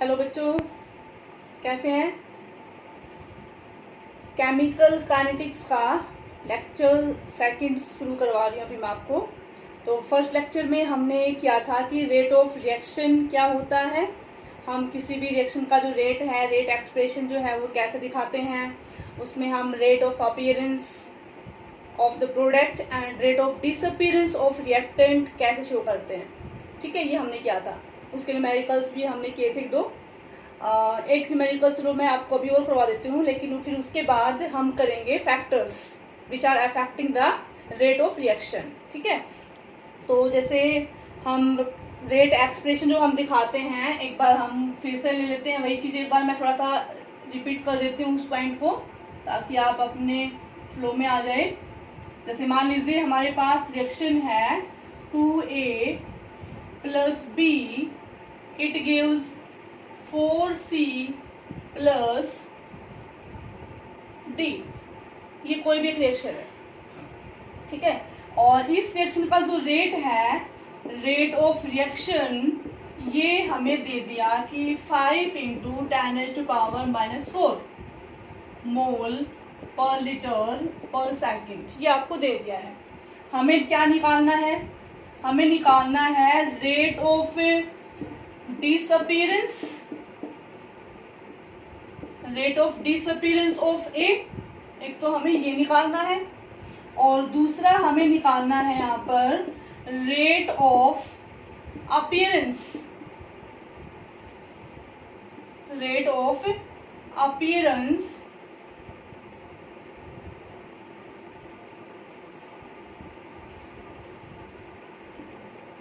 Hello बच्चों, कैसे हैं। केमिकल काइनेटिक्स का लेक्चर सेकंड शुरू करवा रही हूँ अभी मैं आपको। तो फर्स्ट लेक्चर में हमने किया था कि रेट ऑफ रिएक्शन क्या होता है, हम किसी भी रिएक्शन का जो रेट है, रेट एक्सप्रेशन जो है वो कैसे दिखाते हैं। उसमें हम rate of appearance of the product and rate of disappearance of reactant कैसे शो करते हैं। ठीक है, ये हमने किया था। उसके न्यूमेरिकल्स भी हमने किए थे एक न्यूमेरिकल चलो मैं आपको अभी और करवा देती हूँ, लेकिन फिर उसके बाद हम करेंगे factors which are affecting the rate of reaction. ठीक है, तो जैसे हम रेट एक्सप्रेशन जो हम दिखाते हैं, एक बार हम फिर से ले लेते हैं वही चीज़। एक बार मैं थोड़ा सा रिपीट कर देती हूँ उस पॉइंट को, ताकि आप अपने फ्लो में आ जाए। जैसे मान लीजिए हमारे पास रिएक्शन है 2A + B, it gives 4C + D। ये कोई भी एक रिएक्शन है, ठीक है। और इस रिएक्शन का जो रेट है, रेट ऑफ रिएक्शन, ये हमें दे दिया कि 5 × 10⁻⁻⁴ मोल पर लीटर पर सेकंड, ये आपको दे दिया है। हमें क्या निकालना है, हमें निकालना है rate of disappearance, rate of disappearance of A, एक तो हमें ये निकालना है, और दूसरा हमें निकालना है यहाँ पर rate of appearance, rate of appearance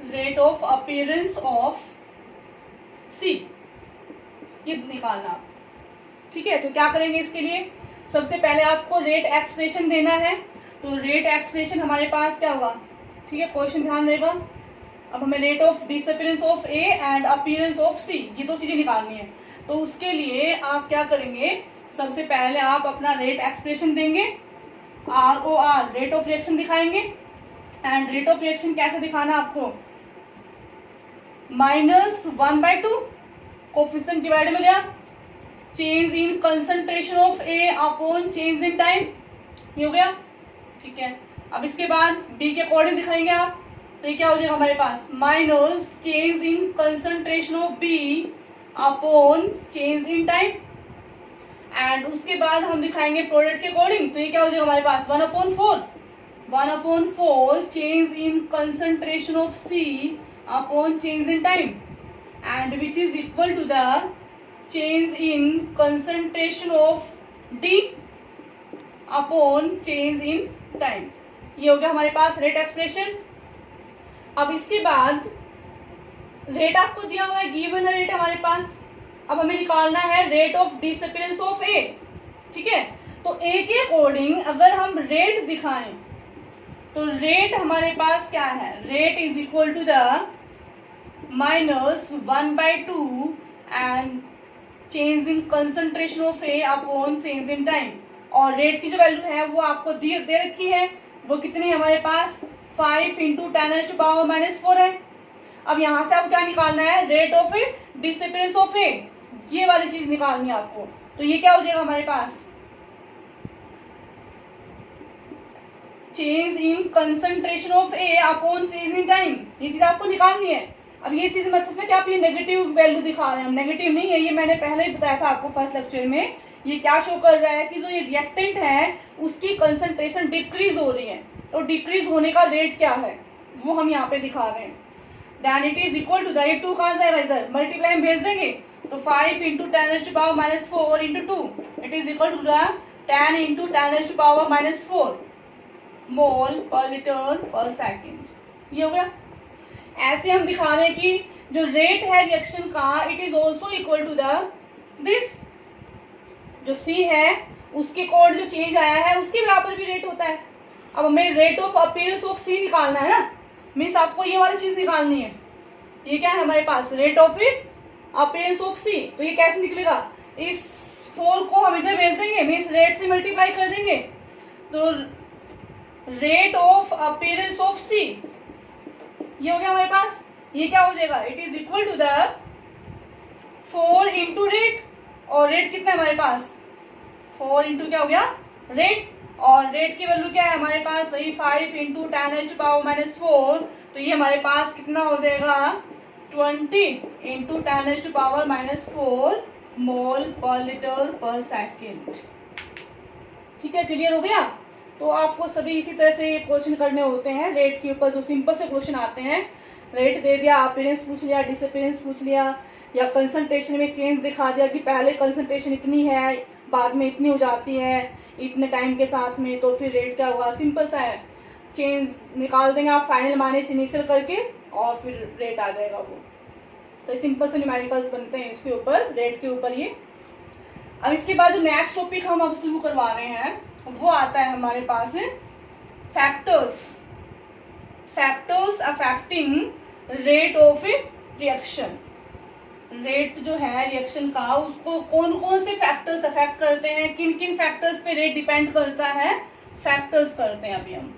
rate of appearance of C, ये निकालना। ठीक है, तो क्या करेंगे इसके लिए, सबसे पहले आपको रेट एक्सप्रेशन देना है। तो रेट एक्सप्रेशन हमारे पास क्या हुआ, ठीक है, क्वेश्चन ध्यान देगा। अब हमें rate of disappearance of A and appearance of C, ये दो चीजें निकालनी है। तो उसके लिए आप क्या करेंगे, सबसे पहले आप अपना रेट एक्सप्रेशन देंगे, ROR रेट ऑफ रिएक्शन दिखाएंगे। एंड रेट ऑफ रिएक्शन कैसे दिखाना आपको, -1/2 कोफिशिएंट डिवाइड में गया, change in concentration of A upon change in time, ये हो गया। ठीक है, अब इसके बाद बी के अकॉर्डिंग दिखाएंगे आप, तो ये क्या हो जाएगा हमारे पास, minus change in concentration of B upon change in time. And उसके बाद हम दिखाएंगे प्रोडक्ट के अकॉर्डिंग, तो ये क्या हो जाएगा हमारे पास 1/4 change in concentration of C upon change in time, and which is equal to the change in concentration of D upon change in time. ये हो गया हमारे पास रेट एक्सप्रेशन। अब इसके बाद रेट आपको दिया हुआ है, गिवन है रेट हमारे पास। अब हमें निकालना है रेट ऑफ डिसअपीयरेंस ऑफ ए। ठीक है, तो ए के अकॉर्डिंग अगर हम रेट दिखाएं, तो रेट हमारे पास क्या है, rate is equal to the -1/2 and change in concentration of A upon change in time. और रेट की जो वैल्यू है वो आपको दे रखी है, वो कितनी है हमारे पास, 5 × 10⁻⁻⁴ है। अब यहाँ से आपको क्या निकालना है, रेट ऑफ डिसअपीयरेंस ऑफ ए, ये वाली चीज निकालनी है आपको। तो ये क्या हो जाएगा हमारे पास, change in concentration of A upon change in time, ये चीज आपको निकालनी है। अब ये चीज मत सोचना कि आप ये नेगेटिव वैल्यू दिखा रहे हैं, हम नेगेटिव नहीं है, ये मैंने पहले ही बताया था आपको फर्स्ट लेक्चर में। ये क्या शो कर रहा है कि जो ये रिएक्टेंट है उसकी कंसंट्रेशन डिक्रीज हो रही है, तो डिक्रीज होने का रेट क्या है वो हम यहाँ पे दिखा रहे हैं। Then it is equal to the, ये 2 कहाँ से आएगा, इधर मल्टीप्लाई में भेज देंगे, तो 5 × 10⁻⁻⁴ × 2, it is equal to the 10 × 10⁻⁻⁴ mole per litre पर सेकेंड। ये हो गया। ऐसे हम दिखा रहे हैं कि जो रेट है रिएक्शन का, it is also equal to the this, जो सी है उसके कोड जो चेंज आया है उसके बराबर भी रेट होता है। अब हमें रेट ऑफ अपीयरेंस ऑफ सी निकालना है ना, मीन्स आपको ये वाली चीज निकालनी है। ये क्या है हमारे पास, रेट ऑफ अपीयरेंस ऑफ सी। तो ये कैसे निकलेगा, इस 4 को हम इधर भेज देंगे, मीन्स रेट से मल्टीप्लाई कर देंगे, तो rate of appearance of C, ये हो गया हमारे पास। ये क्या हो जाएगा, it is equal to the 4 into rate, और रेट कितना है हमारे पास 4 इंटू क्या हो गया रेट, और रेट की वैल्यू क्या है हमारे पास वही 5 इंटू 10⁻⁻⁴, तो ये हमारे पास कितना हो जाएगा 20 इंटू 10⁻⁻⁴ मोल पर लीटर पर सेकेंड। ठीक है, क्लियर हो गया। तो आपको सभी इसी तरह से क्वेश्चन करने होते हैं रेट के ऊपर, जो सिंपल से क्वेश्चन आते हैं। रेट दे दिया, अपीयरेंस पूछ लिया, डिसअपीयरेंस पूछ लिया, या कंसंट्रेशन में चेंज दिखा दिया कि पहले कंसंट्रेशन इतनी है बाद में इतनी हो जाती है इतने टाइम के साथ में, तो फिर रेट क्या होगा, सिंपल सा है, चेंज निकाल देंगे आप फाइनल माइनस इनिशियल करके और फिर रेट आ जाएगा वो। तो सिंपल से न्यूमेरिकल्स बनते हैं इसके ऊपर, रेट के ऊपर ये। अब इसके बाद जो नेक्स्ट टॉपिक हम अब शुरू करवा रहे हैं वो आता है हमारे पास factors affecting rate of reaction. Rate जो है रिएक्शन का, उसको कौन कौन से फैक्टर्स अफेक्ट करते हैं, किन किन फैक्टर्स पे रेट डिपेंड करता है, फैक्टर्स करते हैं अभी हम।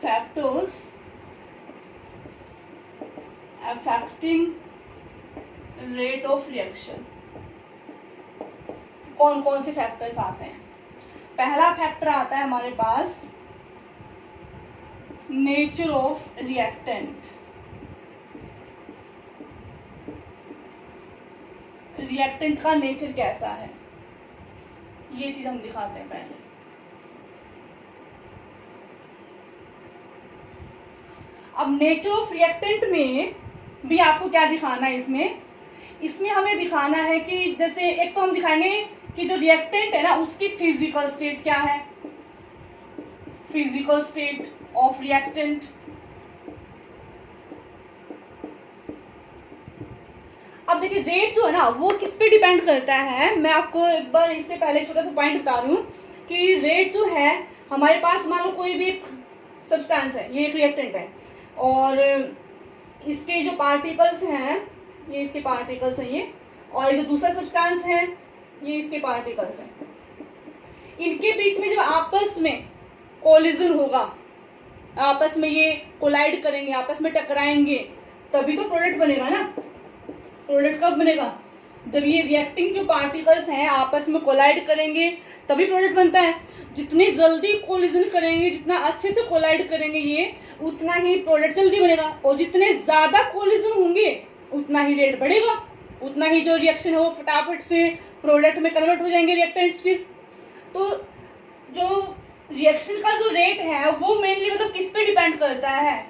Factors affecting rate of reaction, कौन कौन से फैक्टर्स आते हैं। पहला फैक्टर आता है हमारे पास नेचर ऑफ रिएक्टेंट। रिएक्टेंट का नेचर कैसा है ये चीज हम दिखाते हैं पहले। अब नेचर ऑफ रिएक्टेंट में भी आपको क्या दिखाना है, इसमें हमें दिखाना है कि जैसे एक तो हम दिखाएंगे कि जो रिएक्टेंट है ना उसकी फिजिकल स्टेट क्या है, फिजिकल स्टेट ऑफ रिएक्टेंट। अब देखिए रेट जो है ना वो किस पे डिपेंड करता है, मैं आपको एक बार इससे पहले छोटा सा पॉइंट बता रही हूँ कि रेट जो है हमारे पास, मान लो कोई भी एक सब्सटेंस है, ये एक रिएक्टेंट है और इसके जो पार्टिकल्स हैं ये इसके पार्टिकल्स हैं ये, और जो दूसरा सब्सटेंस है ये इसके पार्टिकल्स हैं। इनके बीच में जब आपस में कोलिजन होगा, आपस में ये कोलाइड करेंगे, आपस में टकराएंगे, तभी तो प्रोडक्ट बनेगा ना। प्रोडक्ट कब बनेगा, जब ये रिएक्टिंग जो पार्टिकल्स हैं आपस में कोलाइड करेंगे तभी प्रोडक्ट बनता है। जितनी जल्दी कोलिजन करेंगे, जितना अच्छे से कोलाइड करेंगे ये, उतना ही प्रोडक्ट जल्दी बनेगा, और जितने ज्यादा कोलिजन होंगे उतना ही रेट बढ़ेगा, उतना ही जो रिएक्शन है वो फटाफट से प्रोडक्ट में कन्वर्ट हो जाएंगे रिएक्टेंट्स फिर। तो जो रिएक्शन का जो रेट है वो मेनली मतलब किस पे डिपेंड करता है,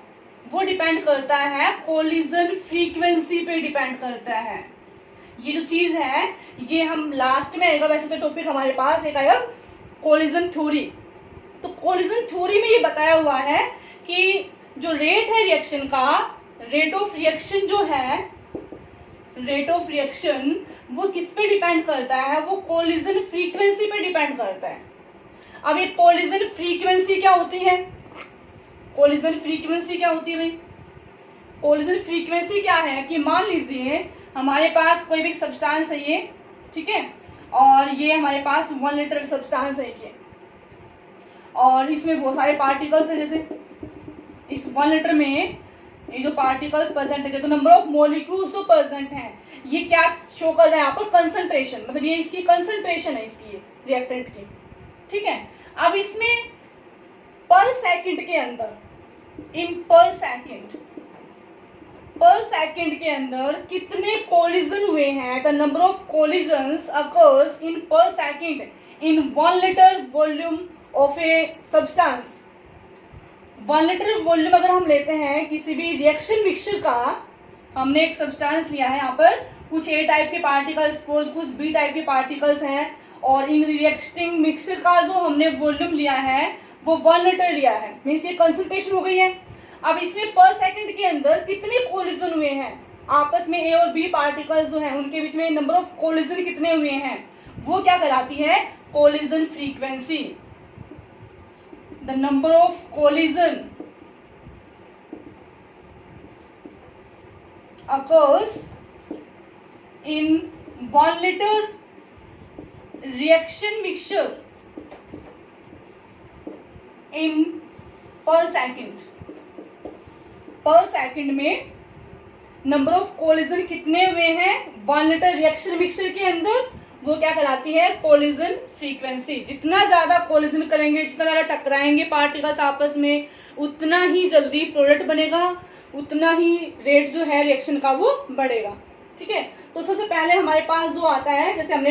वो डिपेंड करता है कोलिजन फ्रीक्वेंसी पे डिपेंड करता है। ये जो चीज है ये हम लास्ट में आएगा, वैसे तो टॉपिक हमारे पास एक आएगा कोलिजन थ्योरी। तो कोलिजन थ्योरी में ये बताया हुआ है कि जो रेट है रिएक्शन का, रेट ऑफ रिएक्शन जो है, रेट ऑफ रिएक्शन वो किस पे डिपेंड करता है, वो कोलिजन फ्रीक्वेंसी पे डिपेंड करता है। अब ये कोलिजन फ्रीक्वेंसी क्या होती है, कोलिजन फ्रीक्वेंसी क्या होती है भाई, कोलिजन फ्रीक्वेंसी क्या है कि मान लीजिए हमारे पास कोई भी सब्सटेंस है ये, ठीक है, और ये हमारे पास 1 लीटर सब्सटेंस है ये, और इसमें बहुत सारे पार्टिकल्स हैं। जैसे इस 1 लीटर में ये जो पार्टिकल्स प्रेजेंट है, जो नंबर ऑफ मॉलिक्यूल्स जो प्रेजेंट हैं, ये क्या शो कर रहा है यहाँ पर, कंसंट्रेशन, मतलब ये इसकी कंसंट्रेशन है इसकी रिएक्टेंट की, ठीक है। अब इसमें पर सेकंड के अंदर, इन पर सेकंड के अंदर कितने कोलिजन हुए हैं, the number of collisions occurs in per second in 1 litre volume of a substance. 1 litre volume अगर हम लेते हैं किसी भी रिएक्शन मिक्सचर का, हमने एक सब्सटेंस लिया है, यहाँ पर कुछ ए टाइप के पार्टिकल्स, कुछ बी टाइप के पार्टिकल्स हैं, और इन रिएक्टिंग मिक्सचर का जो हमने वॉल्यूम लिया है वो 1 लीटर लिया है, मीन्स ये कंसंट्रेशन हो गई है। अब इसमें पर सेकंड के अंदर कितने कोलिजन हुए हैं आपस में, ए और बी पार्टिकल्स जो हैं उनके बीच में नंबर ऑफ कोलिजन कितने हुए हैं, वो क्या कहलाती है, collision frequency. The number of collision occurs in 1 liter reaction mixture in per second में नंबर ऑफ कोलिजन कितने हुए हैं 1 लीटर रिएक्शन मिक्सचर के अंदर, वो क्या कहलाती है कोलिजन फ्रीक्वेंसी। जितना ज्यादा कोलिजन करेंगे, जितना ज्यादा टकराएंगे पार्टिकल्स आपस में, उतना ही जल्दी प्रोडक्ट बनेगा, उतना ही रेट जो है रिएक्शन का वो बढ़ेगा। ठीक है, तो सबसे पहले हमारे पास जो आता है, जैसे हमने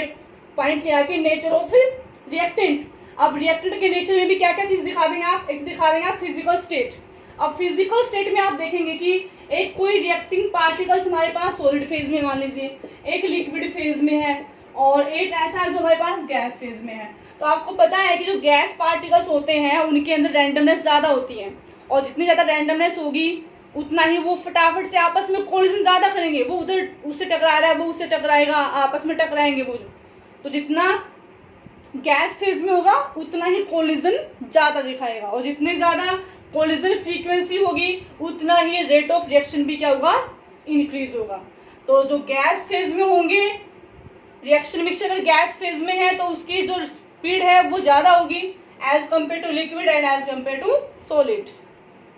पॉइंट लिया कि नेचर ऑफ रिएक्टेंट। अब रिएक्टेंट के नेचर में भी क्या क्या चीज दिखा देंगे आप, एक दिखा देंगे आप फिजिकल स्टेट। अब फिजिकल स्टेट में आप देखेंगे कि एक कोई रिएक्टिंग पार्टिकल्स हमारे पास सॉलिड फेज में मान लीजिए, एक लिक्विड फेज में है, और एक ऐसा है जो हमारे पास गैस फेज में है। तो आपको पता है कि जो गैस पार्टिकल्स होते हैं उनके अंदर रैंडमनेस ज़्यादा होती है, और जितनी ज़्यादा रैंडमनेस होगी उतना ही वो फटाफट से आपस में कोलिजन ज़्यादा करेंगे। वो उधर उससे टकरा रहा है, वो उससे टकराएगा, आपस में टकराएंगे वो। तो जितना गैस फेज में होगा उतना ही कोलिजन ज़्यादा दिखाएगा, और जितनी ज़्यादा कोलिजन फ्रीक्वेंसी होगी उतना ही रेट ऑफ रिएक्शन भी क्या होगा, इंक्रीज होगा। तो जो गैस फेज में होंगे, रिएक्शन मिक्सचर अगर गैस फेज में है तो उसकी जो स्पीड है वो ज़्यादा होगी as compare to liquid and as compare to solid.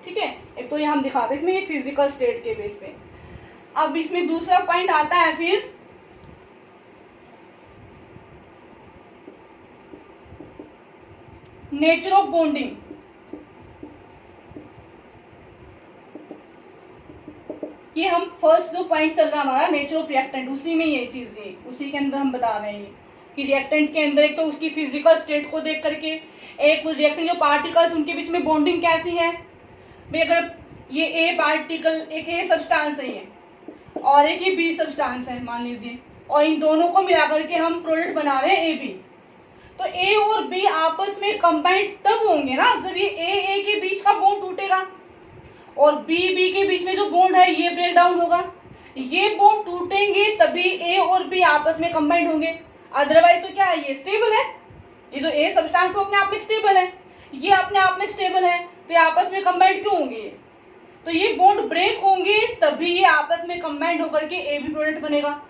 ठीक है, एक तो ये हम दिखाते हैं इसमें ये फिजिकल स्टेट के बेस पे। अब इसमें दूसरा पॉइंट आता है फिर नेचर ऑफ बॉन्डिंग। ये हम फर्स्ट जो पॉइंट चल रहा है हमारा नेचर ऑफ रिएक्टेंट, उसी में ये चीज है, उसी के अंदर हम बता रहे हैं कि रिएक्टेंट के अंदर एक तो उसकी फिजिकल स्टेट को देख करके, एक रिएक्टेंट जो पार्टिकल्स उनके बीच में बॉन्डिंग कैसी है। भाई अगर ये ए पार्टिकल, एक ए सब्सटेंस है ये, और एक ये बी सब्सटेंस है मान लीजिए, और इन दोनों को मिला करके हम प्रोडक्ट बना रहे हैं ए बी, तो ए और बी आपस में कंबाइंड तब होंगे ना जब ये ए के बीच का बॉन्ड टूटेगा, और बी के बीच में जो बॉन्ड है ये ब्रेक डाउन होगा। ये बॉन्ड टूटेंगे तभी ए और बी आपस में कंबाइंड होंगे, अदरवाइज तो क्या है, ये स्टेबल है, ये जो ए सब्सटेंस वो अपने आप में स्टेबल है, ये अपने आप में स्टेबल है, तो ये आपस में कंबाइंड क्यों होंगे, तो ये बॉन्ड ब्रेक होंगे तभी ये आपस में कंबाइंड होकर के ए बी प्रोडक्ट बनेगा।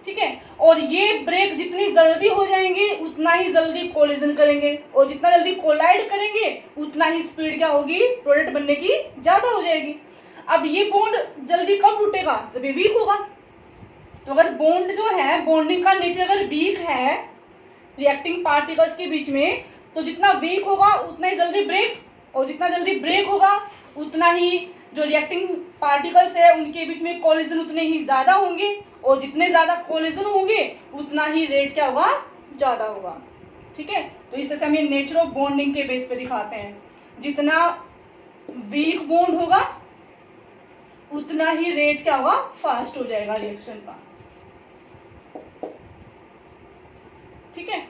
ठीक है, और ये ब्रेक जितनी जल्दी हो जाएंगे उतना ही जल्दी कोलिजन करेंगे, और जितना जल्दी कोलाइड करेंगे उतना ही स्पीड क्या होगी, प्रोडक्ट बनने की ज्यादा हो जाएगी। अब ये बॉन्ड जल्दी कब टूटेगा, जब ये वीक होगा। तो अगर बॉन्ड जो है, बॉन्डिंग का नेचर अगर वीक है रिएक्टिंग पार्टिकल्स के बीच में, तो जितना वीक होगा उतना ही जल्दी ब्रेक, और जितना जल्दी ब्रेक होगा उतना ही जो रिएक्टिंग पार्टिकल्स है उनके बीच में कोलिजन उतने ही ज्यादा होंगे, और जितने ज्यादा कोलिजन होंगे उतना ही रेट क्या होगा, ज्यादा होगा। ठीक है, तो इस तरह से हम ये नेचर ऑफ बॉन्डिंग के बेस पे दिखाते हैं, जितना वीक बॉन्ड होगा उतना ही रेट क्या होगा, फास्ट हो जाएगा रिएक्शन का। ठीक है,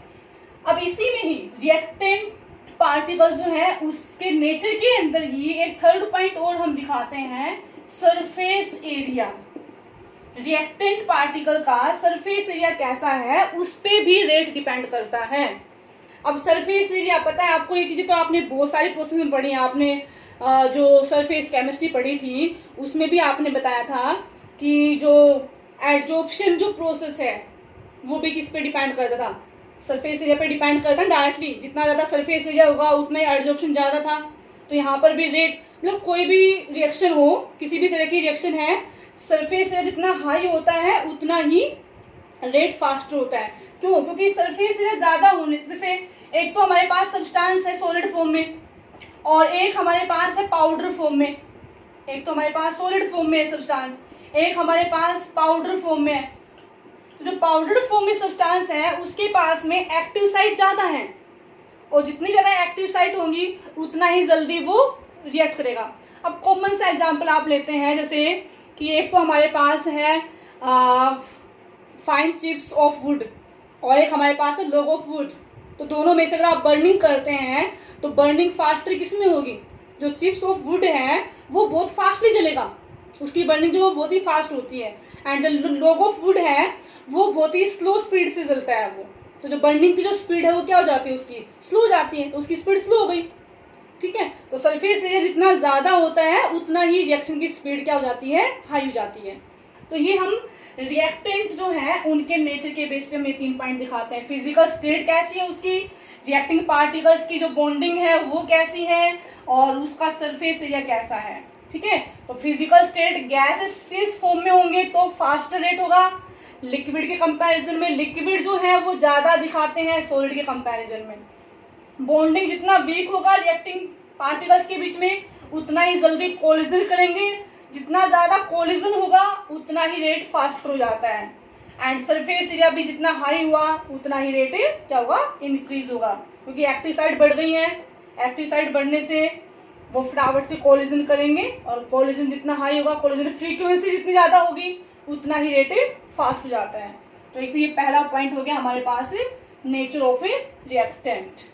अब इसी में ही रिएक्टेंट पार्टिकल्स जो है उसके नेचर के अंदर ही एक थर्ड पॉइंट और हम दिखाते हैं, सरफेस एरिया। रिएक्टेंट पार्टिकल का सरफेस एरिया कैसा है उस पे भी रेट डिपेंड करता है। अब सरफेस एरिया पता है आपको, ये चीजें तो आपने बहुत सारी प्रोसेस में पढ़ी है, आपने जो सरफेस केमिस्ट्री पढ़ी थी उसमें भी आपने बताया था कि जो एडजॉर्प्शन जो प्रोसेस है वो भी किस पे डिपेंड करता था, सरफेस एरिया पे डिपेंड करता है डायरेक्टली। जितना ज़्यादा सरफेस एरिया होगा उतना ही एडजॉर्प्शन ज़्यादा था। तो यहाँ पर भी रेट, मतलब कोई भी रिएक्शन हो, किसी भी तरह की रिएक्शन है, सरफेस एरिया जितना हाई होता है उतना ही रेट फास्ट होता है। क्यों, क्योंकि सरफेस एरिया ज़्यादा होने, जैसे एक तो हमारे पास सब्सटेंस है सॉलिड फॉर्म में, और एक हमारे पास है पाउडर फॉर्म में। एक तो हमारे पास सॉलिड फॉर्म में है सब्सटेंस, एक हमारे पास पाउडर फॉर्म में है। जो पाउडर फॉर्म में सब्सटेंस है उसके पास में एक्टिव साइट ज्यादा है, और जितनी ज्यादा एक्टिव साइट होंगी उतना ही जल्दी वो रिएक्ट करेगा। अब कॉमन सा एग्जांपल आप लेते हैं, जैसे कि एक तो हमारे पास है फाइन चिप्स ऑफ वुड, और एक हमारे पास है लॉग ऑफ वुड। तो दोनों में से अगर आप बर्निंग करते हैं तो बर्निंग फास्टर किस में होगी, जो चिप्स ऑफ वुड है वो बहुत फास्टली जलेगा, उसकी बर्निंग जो बहुत ही फास्ट होती है, एंड जो लॉग ऑफ वुड है वो बहुत ही स्लो स्पीड से जलता है वो। तो जो बर्निंग की जो स्पीड है वो क्या हो जाती है, उसकी स्लो हो जाती है, तो उसकी स्पीड स्लो हो गई। ठीक है, तो सरफेस एरिया जितना ज्यादा होता है उतना ही रिएक्शन की स्पीड क्या हो जाती है, हाई हो जाती है। तो ये हम रिएक्टेंट जो है उनके नेचर के बेस पे हम ये 3 पॉइंट दिखाते हैं। फिजिकल स्टेट कैसी है उसकी, रिएक्टिंग पार्टिकल्स की जो बॉन्डिंग है वो कैसी है, और उसका सरफेस एरिया कैसा है। ठीक है। तो फिजिकल स्टेट गैसेस फॉर्म में होंगे तो फास्टर रेट होगा, लिक्विड के कंपैरिजन में लिक्विड जो है वो ज़्यादा दिखाते हैं सॉलिड के कंपैरिजन में। बॉन्डिंग जितना वीक होगा रिएक्टिंग पार्टिकल्स के बीच में उतना ही जल्दी कोलिजन करेंगे, जितना ज़्यादा कोलिजन होगा उतना ही रेट फास्टर हो जाता है। एंड सरफेस एरिया भी जितना हाई हुआ उतना ही रेट क्या होगा, इंक्रीज होगा, क्योंकि एक्टिव साइड बढ़ गई है। एक्टिव साइड बढ़ने से वो फटाफट से कोलिजन करेंगे और कोलिजन जितना हाई होगा, कोलिजन फ्रीक्वेंसी जितनी ज़्यादा होगी उतना ही रेट फास्ट हो जाता है। तो एक तो ये पहला पॉइंट हो गया हमारे पास नेचर ऑफ ए रिएक्टेंट।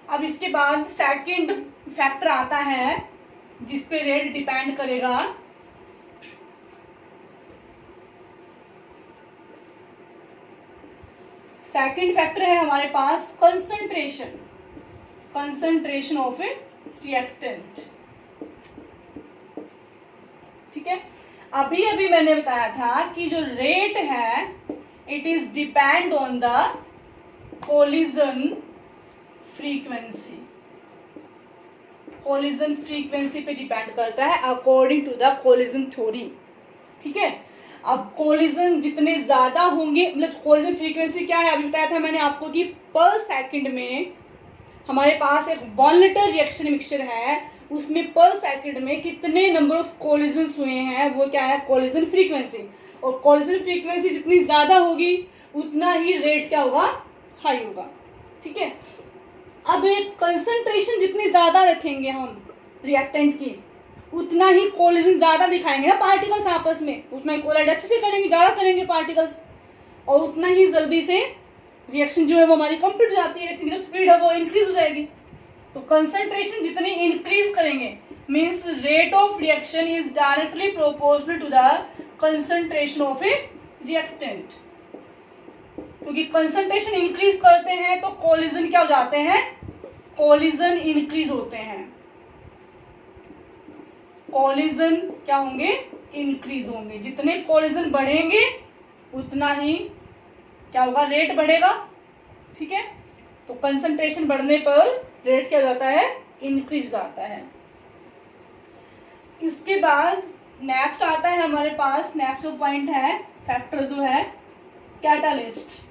अब इसके बाद सेकंड फैक्टर आता है जिस पे रेट डिपेंड करेगा। सेकंड फैक्टर है हमारे पास concentration, concentration of a reactant. ठीक है, अभी अभी मैंने बताया था कि जो रेट है it is depend on the collision frequency, collision frequency पे डिपेंड करता है according to the collision theory. ठीक है, अब कोलिजन जितने ज्यादा होंगे, मतलब कोलिजन फ्रीक्वेंसी क्या है अभी बताया था मैंने आपको कि पर सेकंड में हमारे पास एक 1 लीटर रिएक्शन मिक्सचर है, उसमें पर सेकंड में कितने नंबर ऑफ कोलिजन हुए हैं वो क्या है, कोलिजन फ्रीक्वेंसी। और कोलिजन फ्रीक्वेंसी जितनी ज्यादा होगी उतना ही रेट क्या होगा, हाई होगा। ठीक है, अब एक कंसंट्रेशन जितनी ज्यादा रखेंगे हम रिएक्टेंट की उतना ही कोलिजन ज्यादा दिखाएंगे ना पार्टिकल्स आपस में, उतना ही कोलाइड अच्छे से करेंगे, ज्यादा करेंगे पार्टिकल्स, और उतना ही जल्दी से रिएक्शन जो है वो हमारी कंप्लीट हो जाती है, जो स्पीड है वो इंक्रीज हो जाएगी। तो कंसंट्रेशन जितनी इंक्रीज करेंगे means rate of reaction is directly proportional to the concentration of a reactant. क्योंकि कंसंट्रेशन इंक्रीज करते हैं तो कोलिजन क्या हो जाते हैं, कोलिजन इंक्रीज होते हैं, कोलिजन क्या होंगे, इंक्रीज होंगे। जितने कोलिजन बढ़ेंगे उतना ही क्या होगा, रेट बढ़ेगा। ठीक है, तो कंसंट्रेशन बढ़ने पर रेट क्या जाता है, इंक्रीज जाता है। इसके बाद नेक्स्ट आता है हमारे पास, नेक्स्ट जो पॉइंट है फैक्टर जो है कैटालिस्ट।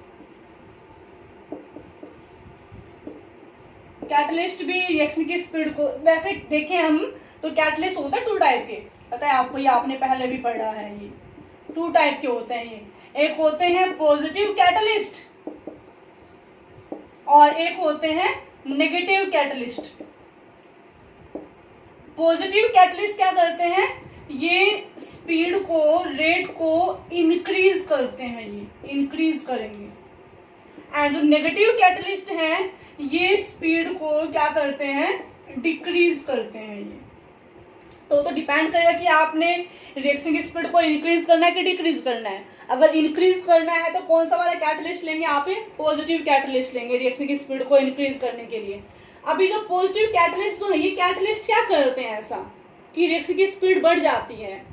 कैटलिस्ट भी रिएक्शन की स्पीड को, वैसे देखें हम तो कैटलिस्ट होता है 2 टाइप के, पता है आपको, ये आपने पहले भी पढ़ा है। ये 2 टाइप के होते हैं, ये एक होते हैं पॉजिटिव कैटलिस्ट और एक होते हैं नेगेटिव कैटलिस्ट। पॉजिटिव कैटलिस्ट क्या करते हैं, ये स्पीड को, रेट को इंक्रीज करते हैं, ये इंक्रीज करेंगे। एंड जो नेगेटिव कैटलिस्ट हैं ये स्पीड को क्या करते हैं, डिक्रीज करते हैं। ये तो डिपेंड करेगा कि आपने रिएक्शन की स्पीड को इंक्रीज करना है कि डिक्रीज करना है। अगर इंक्रीज करना है तो कौन सा वाला कैटलिस्ट लेंगे आप, पॉजिटिव कैटलिस्ट लेंगे रिएक्शन की स्पीड को इंक्रीज करने के लिए। अभी जो पॉजिटिव कैटलिस्ट जो है ये कैटलिस्ट क्या करते हैं ऐसा कि रिएक्शन की स्पीड बढ़ जाती है।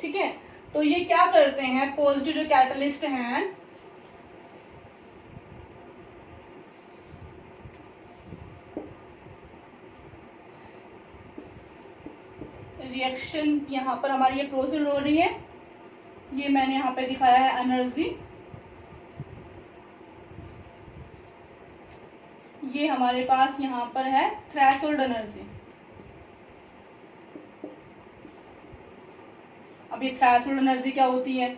ठीक है, तो ये क्या करते हैं, पॉजिटिव जो कैटलिस्ट हैं रिएक्शन, यहाँ पर हमारी ये प्रोसीड हो रही है, ये मैंने यहाँ पे दिखाया है एनर्जी, ये हमारे पास यहाँ पर है थ्रेशोल्ड एनर्जी। अब ये थ्रेशोल्ड एनर्जी क्या होती है,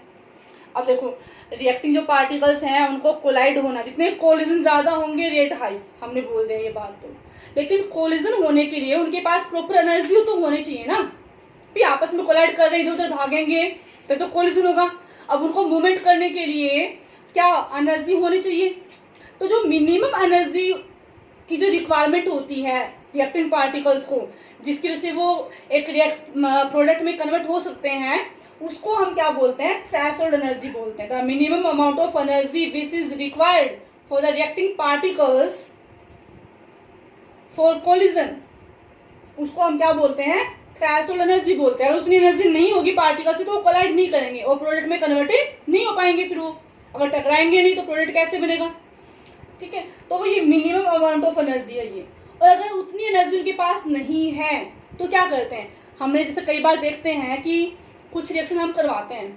अब देखो रिएक्टिंग जो पार्टिकल्स हैं उनको कोलाइड होना, जितने कोलिजन ज्यादा होंगे रेट हाई, हमने बोल दिया ये बात। तो लेकिन कोलिजन होने के लिए उनके पास प्रॉपर एनर्जी तो होनी चाहिए ना, भी आपस में कोलाइड कर रहे हैं, इधर उधर भागेंगे तो कोलिजन होगा। अब उनको मूवमेंट करने के लिए क्या एनर्जी होनी चाहिए, तो जो मिनिमम एनर्जी की जो रिक्वायरमेंट होती है रिएक्टिंग पार्टिकल्स को, जिसकी वजह से वो एक प्रोडक्ट में कन्वर्ट हो सकते हैं, उसको हम क्या बोलते हैं, थ्रेशोल्ड एनर्जी बोलते हैं। The minimum amount of energy which is required for the reacting particles for collision, उसको हम क्या बोलते हैं, थ्रेशोल्ड एनर्जी बोलते हैं। उतनी एनर्जी नहीं होगी पार्टिकल से तो वो कोलाइड नहीं करेंगे और प्रोडक्ट में कन्वर्ट नहीं हो पाएंगे, फिर वो अगर टकराएंगे नहीं तो प्रोडक्ट कैसे बनेगा। ठीक है, तो ये मिनिमम अमाउंट ऑफ एनर्जी है ये। और अगर उतनी एनर्जी उनके पास नहीं है तो क्या करते हैं, हमने जैसे कई बार देखते हैं कि कुछ रिएक्शन हम करवाते हैं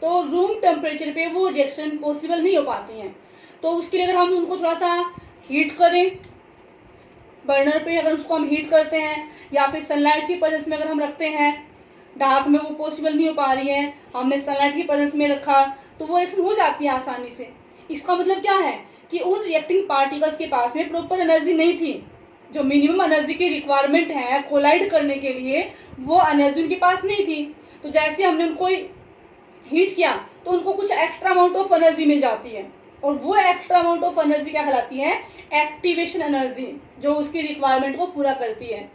तो रूम टेम्परेचर पे वो रिएक्शन पॉसिबल नहीं हो पाती हैं, तो उसके लिए अगर हम उनको थोड़ा सा हीट करें, बर्नर पे अगर उसको हम हीट करते हैं या फिर सनलाइट की प्रेजेंस में अगर हम रखते हैं, डार्क में वो पॉसिबल नहीं हो पा रही है, हमने सनलाइट की प्रेजेंस में रखा तो वो रिएक्शन हो जाती है आसानी से। इसका मतलब क्या है कि उन रिएक्टिंग पार्टिकल्स के पास में प्रॉपर एनर्जी नहीं थी, जो मिनिमम एनर्जी की रिक्वायरमेंट है कोलाइड करने के लिए वो एनर्जी उनके पास नहीं थी। तो जैसे हमने उनको हीट किया तो उनको कुछ एक्स्ट्रा अमाउंट ऑफ एनर्जी मिल जाती है, और वो एक्स्ट्रा अमाउंट ऑफ एनर्जी क्या कहलाती है, एक्टिवेशन एनर्जी, जो उसकी रिक्वायरमेंट को पूरा करती है।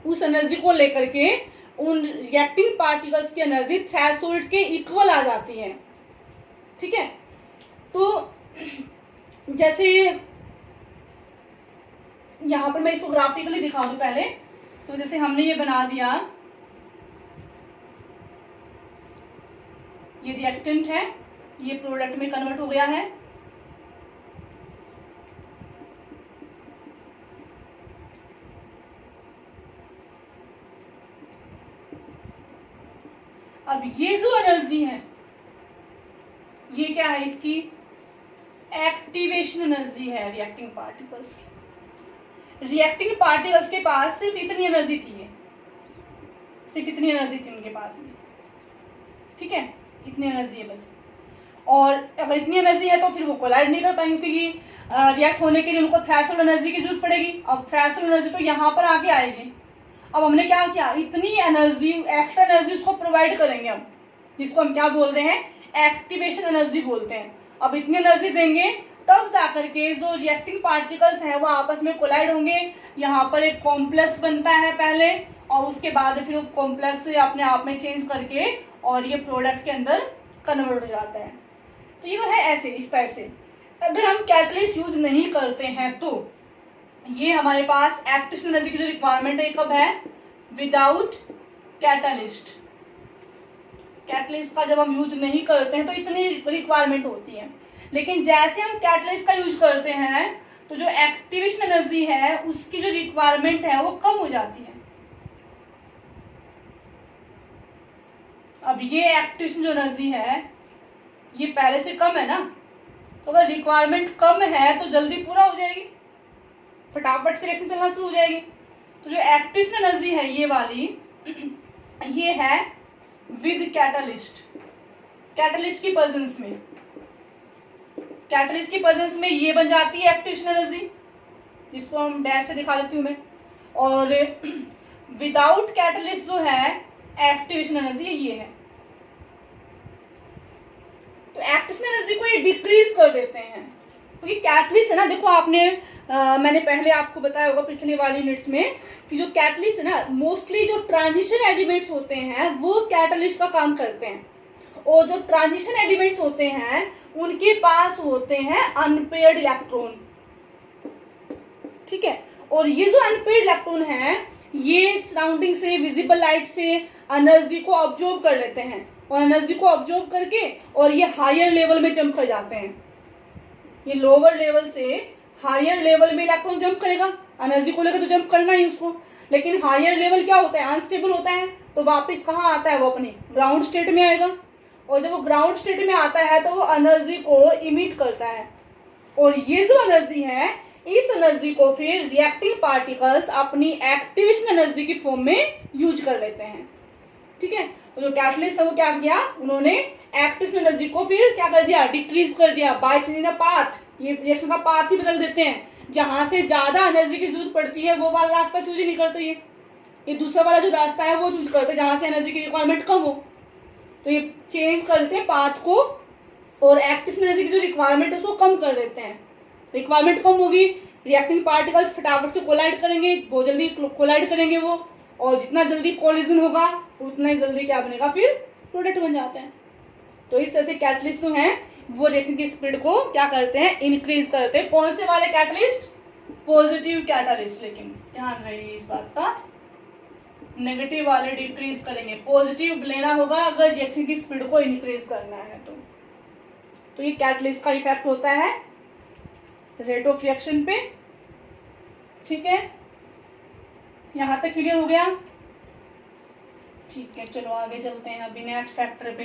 उस एनर्जी को लेकर के उन रिएक्टिंग पार्टिकल्स की एनर्जी थ्रेशोल्ड के इक्वल आ जाती है। ठीक है, तो जैसे यहाँ पर मैं इसको ग्राफिकली दिखा दूं पहले, तो जैसे हमने ये बना दिया, ये रिएक्टेंट है, ये प्रोडक्ट में कन्वर्ट हो गया है। अब ये जो एनर्जी है ये क्या है, इसकी एक्टिवेशन एनर्जी है रिएक्टिंग पार्टिकल्स की। रिएक्टिंग पार्टिकल्स के पास सिर्फ इतनी एनर्जी थी, सिर्फ इतनी एनर्जी थी उनके पास में। ठीक है, इतनी एनर्जी है बस, और अगर इतनी एनर्जी है तो फिर वो कोलाइड नहीं कर पाएंगे, क्योंकि रिएक्ट होने के लिए उनको थ्रेशोल्ड एनर्जी की जरूरत पड़ेगी। अब थ्रेशोल्ड एनर्जी तो यहाँ पर आके आएगी। अब हमने क्या किया, इतनी एनर्जी, एक्स्ट्रा एनर्जी उसको प्रोवाइड करेंगे हम, जिसको हम क्या बोल रहे हैं, एक्टिवेशन एनर्जी बोलते हैं। अब इतनी एनर्जी देंगे तब जाकर के जो रिएक्टिंग पार्टिकल्स हैं वो आपस में कोलाइड होंगे। यहाँ पर एक कॉम्प्लेक्स बनता है पहले, और उसके बाद फिर वो कॉम्प्लेक्स अपने आप में चेंज करके और ये प्रोडक्ट के अंदर कन्वर्ट हो जाता है। तो ये है ऐसे, इस टाइप से। अगर हम कैटलिस्ट यूज नहीं करते हैं तो ये हमारे पास एक्टिवेशन एनर्जी की जो रिक्वायरमेंट है कब है, विदाउट कैटलिस्ट। कैटलिस्ट का जब हम यूज नहीं करते हैं तो इतनी रिक्वायरमेंट होती है, लेकिन जैसे हम कैटलिस्ट का यूज करते हैं तो जो एक्टिवेशन एनर्जी है उसकी जो रिक्वायरमेंट है वो कम हो जाती है। अब ये एक्टिवेशन जो एनर्जी है ये पहले से कम है ना, तो अगर रिक्वायरमेंट कम है तो जल्दी पूरा हो जाएगी, फटाफट से रिएक्शन चलना शुरू हो जाएगी। तो जो एक्टिवेशन एनर्जी है ये वाली, ये है विद कैटलिस्ट, कैटलिस्ट की प्रेजेंस में, कैटलिस्ट की प्रेजेंस में ये बन जाती है एक्टिवेशन एनर्जी, जिसको हम डैश से दिखा देती हूँ मैं। और विदाउट कैटलिस्ट जो है एक्टिवेशन एनर्जी ये है। तो एक्टिवेशन एनर्जी को ये डिक्रीज कर देते हैं, क्योंकि तो कैटलिस्ट है ना, देखो आपने मैंने पहले आपको बताया होगा पिछली वाली यूनिट्स में कि जो कैटलिस्ट है ना, मोस्टली जो ट्रांजिशन एलिमेंट्स होते हैं वो कैटलिस्ट का काम करते हैं, और जो ट्रांजिशन एलिमेंट्स होते हैं उनके पास होते हैं अनपेयर्ड इलेक्ट्रॉन। ठीक है, और ये जो अनपेयर्ड इलेक्ट्रॉन है ये सराउंडिंग से, विजिबल लाइट से एनर्जी को ऑब्जॉर्ब कर लेते हैं, और एनर्जी को ऑब्जॉर्ब करके और ये हायर लेवल में जंप कर जाते हैं। ये लोअर लेवल से हायर लेवल में इलेक्ट्रॉन जंप करेगा, एनर्जी को लेकर तो जंप करना ही उसको, लेकिन हायर लेवल क्या होता है, अनस्टेबल होता है, तो वापस कहाँ आता है, वो अपनी ग्राउंड स्टेट में आएगा। और जब वो ग्राउंड स्टेट में आता है तो वो एनर्जी को इमिट करता है, और ये जो एनर्जी है इस एनर्जी को फिर रिएक्टिंग पार्टिकल्स अपनी एक्टिवेशन एनर्जी की फॉर्म में यूज कर लेते हैं। ठीक है, तो जो कैटलिस्ट है वो क्या किया, उन्होंने एक्टिवेशन एनर्जी को फिर क्या कर दिया, डिक्रीज कर दिया बाय चेंजिंग द पाथ। ये रिएक्शन का पाथ ही बदल देते हैं, जहां से ज्यादा एनर्जी की जरूरत पड़ती है वो वाला रास्ता चूज ही नहीं करते, ये दूसरा वाला जो रास्ता है वो चूज करते हैं जहां से एनर्जी की रिक्वायरमेंट कम हो। तो ये चेंज कर देते हैं पाथ को, और एक्टिवेशन एनर्जी की जो रिक्वायरमेंट है उसको कम कर देते हैं। रिक्वायरमेंट कम होगी, रिएक्टिंग पार्टिकल्स फटाफट से कोलाइड करेंगे, बहुत जल्दी कोलाइड करेंगे वो, और जितना जल्दी कोलिजन होगा उतना ही जल्दी क्या बनेगा, फिर प्रोडक्ट बन जाते हैं। तो इस तरह से कैटलिस्ट जो हैं वो रिएक्शन की स्पीड को क्या करते हैं, इंक्रीज करते हैं। कौन से वाले कैटलिस्ट, पॉजिटिव कैटलिस्ट, लेकिन ध्यान रहिए इस बात का, नेगेटिव वाले डिक्रीज करेंगे, पॉजिटिव लेना होगा अगर रिएक्शन की स्पीड को इंक्रीज करना है तो ये कैटलिस्ट का इफेक्ट होता है रेट ऑफ रिएक्शन पे। ठीक है, यहां तक क्लियर हो गया। ठीक है, चलो आगे चलते हैं अभी नेक्स्ट फैक्टर पे।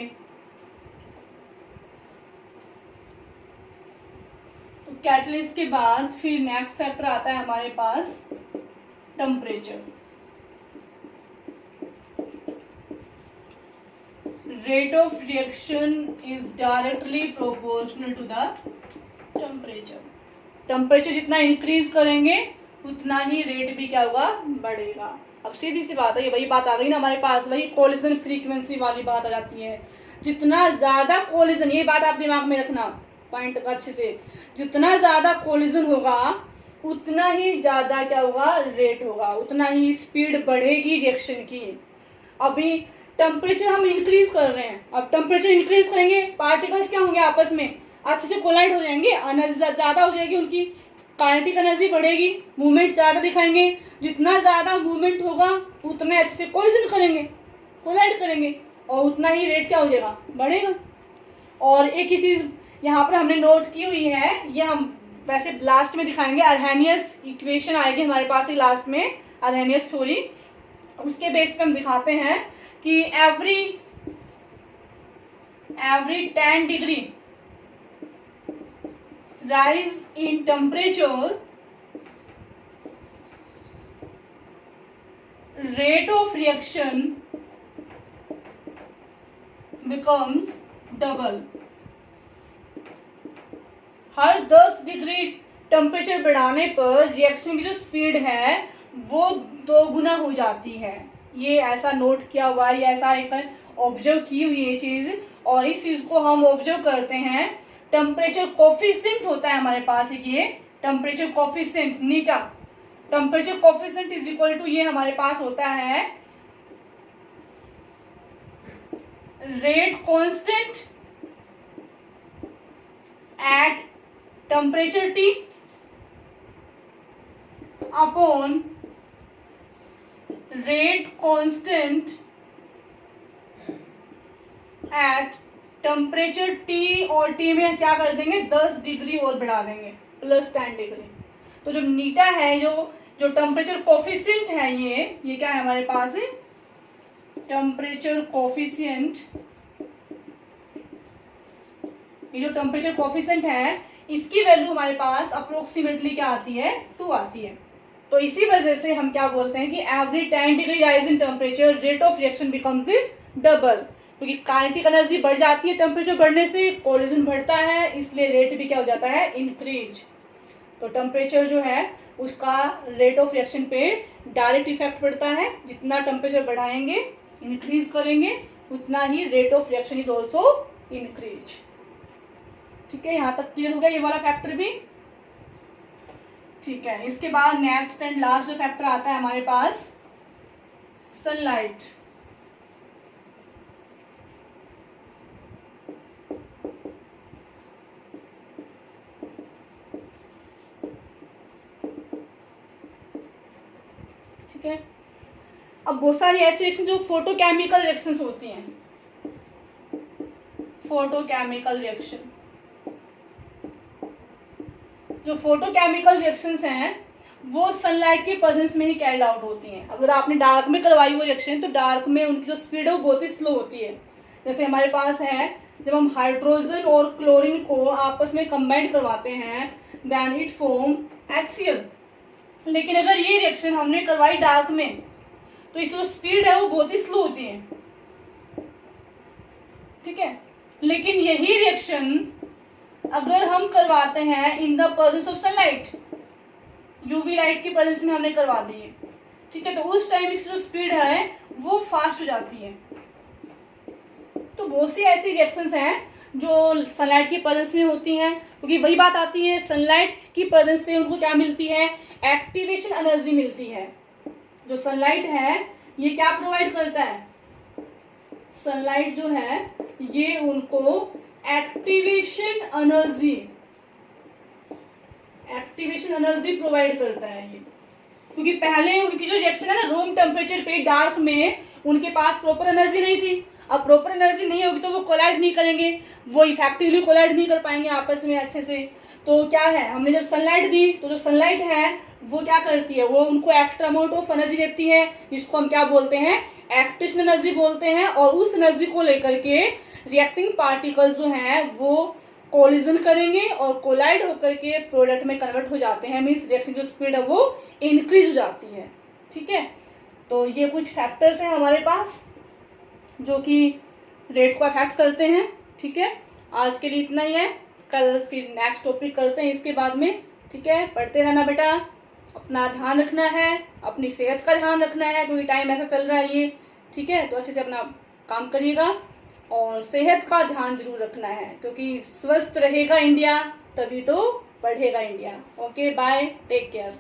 तो कैटलिस्ट के बाद फिर नेक्स्ट फैक्टर आता है हमारे पास temperature. Rate of reaction is directly proportional to the temperature. Temperature जितना इंक्रीज करेंगे उतना ही रेट भी क्या होगा, बढ़ेगा। अब सीधी सी बात है, ये वही बात आ गई ना हमारे पास, वही कोलिजन फ्रीक्वेंसी वाली बात आ जाती है। जितना ज्यादा कोलिजन, ये बात आप दिमाग में रखना पॉइंट अच्छे से, जितना ज्यादा कोलिजन होगा उतना ही ज्यादा क्या होगा, रेट होगा, उतना ही स्पीड बढ़ेगी रिएक्शन की। अभी टेम्परेचर हम इंक्रीज कर रहे हैं, अब टेम्परेचर इंक्रीज करेंगे पार्टिकल्स क्या होंगे, आपस में अच्छे से कोलाइड हो जाएंगे, एनर्जी ज्यादा हो जाएगी, उनकी काइनेटिक एनर्जी बढ़ेगी, मूवमेंट ज्यादा दिखाएंगे। जितना ज्यादा मूवमेंट होगा उतने अच्छे से कोलिजन करेंगे, कोलाइड करेंगे, और उतना ही रेट क्या हो जाएगा, बढ़ेगा। और एक ही चीज यहाँ पर हमने नोट की हुई है, ये हम वैसे लास्ट में दिखाएंगे, अर्हेनियस इक्वेशन आएगी हमारे पास ही लास्ट में, अर्हेनियस थ्योरी, उसके बेस पे हम दिखाते हैं कि every 10 degree rise in temperature, rate of reaction becomes double। Her 10 degree temperature बढ़ाने पर रिएक्शन की जो स्पीड है वो 2 गुना हो जाती है। ये ऐसा नोट किया हुआ है, ये ऐसा एक ऑब्जर्व की हुई है चीज, और इस चीज को हम ऑब्जर्व करते हैं। टेम्परेचर कोफिशिएंट होता है हमारे पास, ये टेम्परेचर कोफिशिएंट नीटा, temperature coefficient is equal to, ये हमारे पास होता है rate constant at temperature T upon rate constant at temperature T, और T में क्या कर देंगे, 10 डिग्री और बढ़ा देंगे, प्लस 10 डिग्री। तो जो नीटा है, जो टेम्परेचर कोफिशिएंट है, ये क्या है हमारे पास, टेम्परेचर कोफिशिएंट, ये जो टेम्परेचर कोफिशिएंट है इसकी वैल्यू हमारे पास अप्रोक्सीमेटली क्या आती है, 2 आती है। तो इसी वजह से हम क्या बोलते हैं कि every 10 degree rise in temperature rate of reaction becomes double, क्योंकि काइनेटिक एनर्जी बढ़ जाती है टेम्परेचर बढ़ने से, कोलिजन बढ़ता है, इसलिए रेट भी क्या हो जाता है, इंक्रीज। तो टेम्परेचर जो है उसका रेट ऑफ रिएक्शन पे डायरेक्ट इफेक्ट पड़ता है। जितना टेम्परेचर बढ़ाएंगे, इंक्रीज करेंगे, उतना ही rate of reaction is also increase. ठीक है, यहाँ तक क्लियर हो गया ये वाला फैक्टर भी। ठीक है, इसके बाद नेक्स्ट एंड लास्ट जो फैक्टर आता है हमारे पास, सनलाइट। ठीक है, अब बहुत सारी ऐसी रिएक्शन जो फोटोकेमिकल रिएक्शंस होती हैं, फोटोकेमिकल रिएक्शन, जो फोटोकेमिकल रिएक्शंस हैं वो सनलाइट के प्रेजेंस में ही कैरिड आउट होती हैं। अगर आपने डार्क में करवाई हुई रिएक्शन तो डार्क में उनकी जो स्पीड है वो बहुत ही स्लो होती है। जैसे हमारे पास है, जब हम हाइड्रोजन और क्लोरीन को आपस में कंबाइन करवाते हैं देन इट फॉर्म HCl। लेकिन अगर ये रिएक्शन हमने करवाई डार्क में तो इसकी जो स्पीड है वो बहुत ही स्लो होती है। ठीक है, लेकिन यही रिएक्शन अगर हम करवाते हैं in the presence of sunlight, UV light की प्रेजेंस में हमने करवा दी है, ठीक है, तो उस टाइम इसकी जो स्पीड है वो फास्ट हो जाती है। तो बहुत सी ऐसी रिएक्शंस हैं जो सनलाइट की प्रेजेंस में होती हैं, क्योंकि वही बात आती है, सनलाइट की प्रेजेंस से उनको क्या मिलती है, एक्टिवेशन एनर्जी मिलती है। जो सनलाइट है ये क्या प्रोवाइड करता है, सनलाइट जो है ये उनको एक्टिवेशन एनर्जी प्रोवाइड करता है ये, क्योंकि पहले उनकी जो रिएक्शन है ना रूम टेम्परेचर पे डार्क में, उनके पास प्रॉपर एनर्जी नहीं थी। अब प्रॉपर एनर्जी नहीं होगी तो वो कोलाइड नहीं करेंगे, वो इफेक्टिवली कोलाइड नहीं कर पाएंगे आपस में अच्छे से। तो क्या है, हमने जब सनलाइट दी तो जो सनलाइट है वो क्या करती है, वो उनको एक्स्ट्रा अमाउंट ऑफ एनर्जी देती है, जिसको हम क्या बोलते हैं, एक्टिवेशन एनर्जी बोलते हैं। और उस एनर्जी को लेकर के रिएक्टिंग पार्टिकल्स जो हैं वो कोलिजन करेंगे और कोलाइड होकर के प्रोडक्ट में कन्वर्ट हो जाते हैं। मीन्स रिएक्शन जो स्पीड है वो इंक्रीज हो जाती है। ठीक है, तो ये कुछ फैक्टर्स हैं हमारे पास जो कि रेट को अफेक्ट करते हैं। ठीक है, आज के लिए इतना ही है, कल फिर नेक्स्ट टॉपिक करते हैं इसके बाद में। ठीक है, पढ़ते रहना बेटा, अपना ध्यान रखना है, अपनी सेहत का ध्यान रखना है, क्योंकि टाइम ऐसा चल रहा है ये। ठीक है, तो अच्छे से अपना काम करिएगा और सेहत का ध्यान जरूर रखना है, क्योंकि स्वस्थ रहेगा इंडिया तभी तो बढ़ेगा India. Okay, bye, take care.